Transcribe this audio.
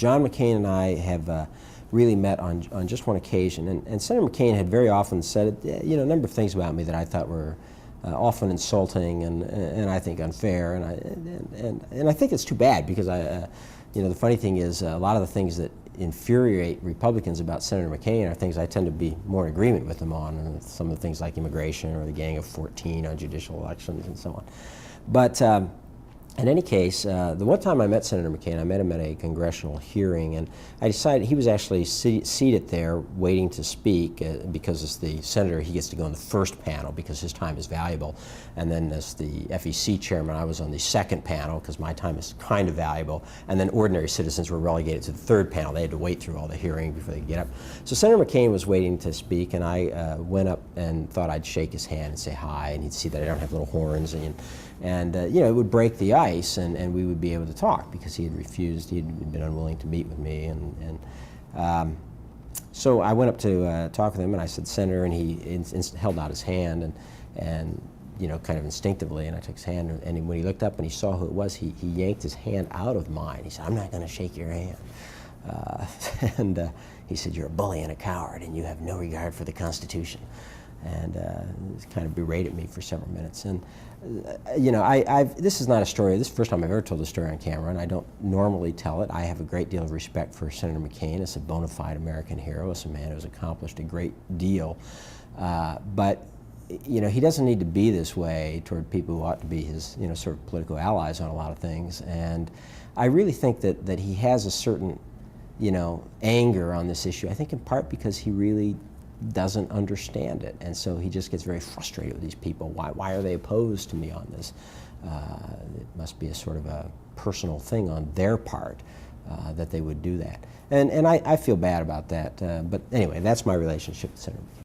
John McCain and I have really met on just one occasion, and Senator McCain had very often said, a number of things about me that I thought were often insulting and I think unfair, and I think it's too bad because the funny thing is a lot of the things that infuriate Republicans about Senator McCain are things I tend to be more in agreement with them on, and some of the things like immigration or the Gang of 14 on judicial elections and so on. But in any case, the one time I met Senator McCain, I met him at a congressional hearing, and I decided he was actually seated there waiting to speak because as the senator, he gets to go on the first panel because his time is valuable. And then as the FEC chairman, I was on the second panel because my time is kind of valuable. And then ordinary citizens were relegated to the third panel. They had to wait through all the hearing before they could get up. So Senator McCain was waiting to speak, and I went up and thought I'd shake his hand and say hi, and he'd see that I don't have little horns, and it would break the ice, and we would be able to talk because he had refused, he had been unwilling to meet with me, so I went up to talk with him, and I said, Senator, and he held out his hand, and kind of instinctively, and I took his hand, and when he looked up and he saw who it was, he yanked his hand out of mine. He said, I'm not going to shake your hand. He said, you're a bully and a coward, and you have no regard for the Constitution. And kind of berated me for several minutes. And this is not a story. This is the first time I've ever told a story on camera, and I don't normally tell it. I have a great deal of respect for Senator McCain as a bona fide American hero, as a man who has accomplished a great deal. But he doesn't need to be this way toward people who ought to be his sort of political allies on a lot of things. And I really think that he has a certain anger on this issue. I think in part because he really doesn't understand it, and so he just gets very frustrated with these people. Why are they opposed to me on this? It must be a sort of a personal thing on their part that they would do that, and I feel bad about that. But anyway, that's my relationship with Senator McCain.